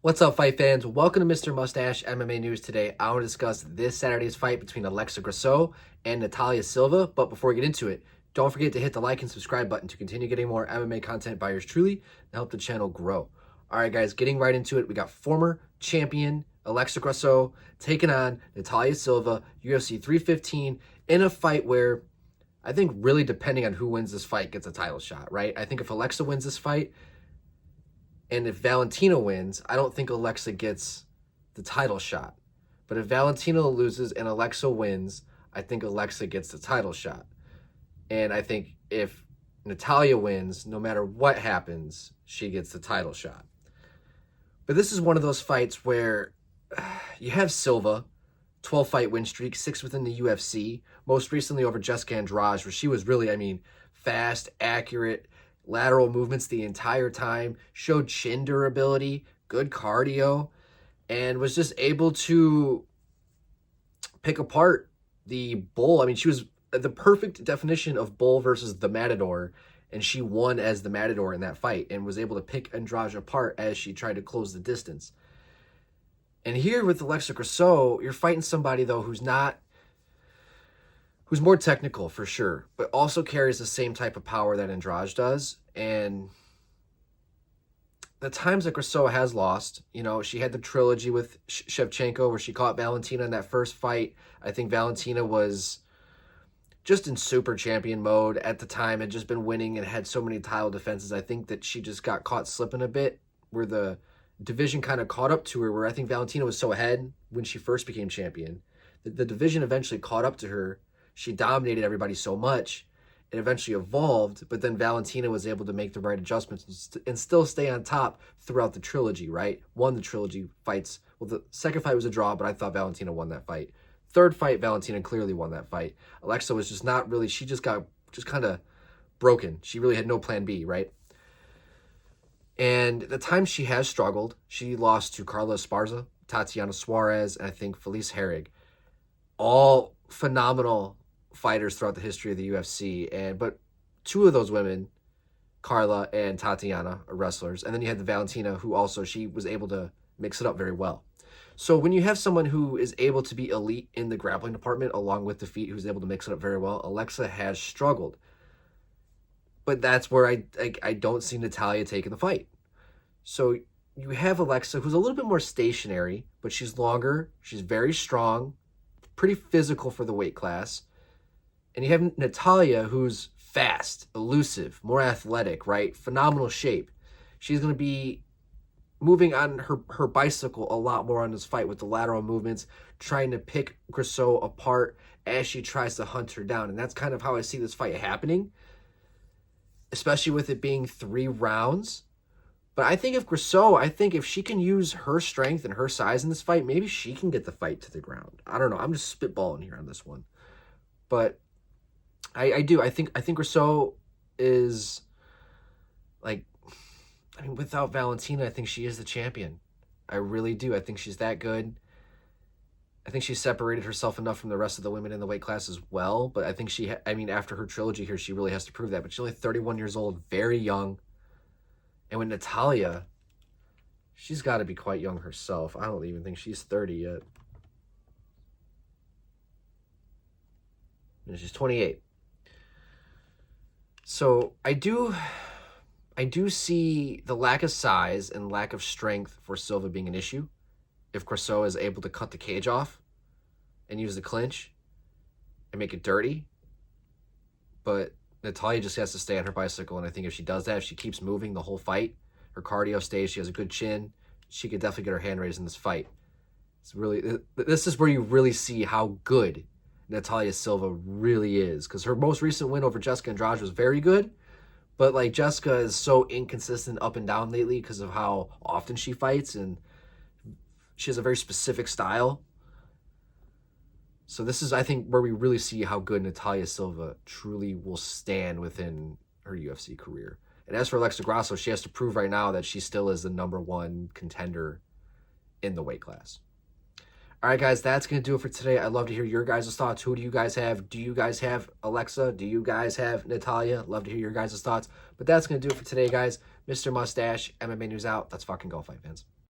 What's up, fight fans? Welcome to Mr. Mustache MMA News. Today, I want to discuss this Saturday's fight between Alexa Grasso and Natalia Silva. But before we get into it, don't forget to hit the like and subscribe button to continue getting more MMA content by yours truly and help the channel grow. All right, guys, getting right into it. We got former champion Alexa Grasso taking on Natalia Silva, UFC 315, in a fight where I think really depending on who wins this fight gets a title shot, right? I think if Alexa wins this fight, and if Valentina wins, I don't think Alexa gets the title shot. But if Valentina loses and Alexa wins, I think Alexa gets the title shot. And I think if Natalia wins, no matter what happens, she gets the title shot. But this is one of those fights where you have Silva, 12-fight win streak, 6 within the UFC, most recently over Jessica Andrade, where she was really, fast, accurate, lateral movements the entire time, showed chin durability, good cardio, and was just able to pick apart the bull. She was the perfect definition of bull versus the matador, and she won as the matador in that fight and was able to pick Andrade apart as she tried to close the distance. And here with Alexa Grasso, you're fighting somebody, though, who's more technical for sure, but also carries the same type of power that Andrade does. And the times that Grasso has lost, she had the trilogy with Shevchenko where she caught Valentina in that first fight. I think Valentina was just in super champion mode at the time, had just been winning and had so many title defenses. I think that she just got caught slipping a bit where the division kind of caught up to her, where I think Valentina was so ahead when she first became champion. The division eventually caught up to her. She dominated everybody so much, it eventually evolved, but then Valentina was able to make the right adjustments and still stay on top throughout the trilogy, right? Won the trilogy fights. Well, the second fight was a draw, but I thought Valentina won that fight. Third fight, Valentina clearly won that fight. Alexa was just not really, she just got kind of broken. She really had no plan B, right? And the time she has struggled, she lost to Carla Esparza, Tatiana Suarez, and I think Felice Herrig. All phenomenal fighters throughout the history of the UFC, but two of those women, Carla and Tatiana, are wrestlers, and then you had the Valentina, who also, she was able to mix it up very well. So when you have someone who is able to be elite in the grappling department along with the feet, who's able to mix it up very well, Alexa has struggled. But that's where I don't see Natalia taking the fight. So you have Alexa, who's a little bit more stationary, but she's longer, she's very strong, pretty physical for the weight class. And you have Natalia, who's fast, elusive, more athletic, right? Phenomenal shape. She's going to be moving on her bicycle a lot more on this fight with the lateral movements, trying to pick Grasso apart as she tries to hunt her down. And that's kind of how I see this fight happening, especially with it being 3 rounds. But I think if she can use her strength and her size in this fight, maybe she can get the fight to the ground. I don't know. I'm just spitballing here on this one. But I think Grasso is without Valentina, I think she is the champion. I really do. I think she's that good. I think she separated herself enough from the rest of the women in the weight class as well. But I think after her trilogy here, she really has to prove that. But she's only 31 years old, very young. And with Natalia, she's got to be quite young herself. I don't even think she's 30 yet. And she's 28. So I do see the lack of size and lack of strength for Silva being an issue if Grasso is able to cut the cage off and use the clinch and make it dirty. But Natalia just has to stay on her bicycle, and I think if she does that, if she keeps moving the whole fight, her cardio stays, she has a good chin, she could definitely get her hand raised in this fight. This is where you really see how good Natalia Silva really is, because her most recent win over Jessica Andrade was very good, but Jessica is so inconsistent up and down lately because of how often she fights, and she has a very specific style. So this is, I think, where we really see how good Natalia Silva truly will stand within her UFC career. And as for Alexa Grasso, she has to prove right now that she still is the #1 contender in the weight class. All right, guys, that's going to do it for today. I'd love to hear your guys' thoughts. Who do you guys have? Do you guys have Alexa? Do you guys have Natalia? Love to hear your guys' thoughts. But that's going to do it for today, guys. Mr. Mustache, MMA News out. Let's fucking go, fight fans.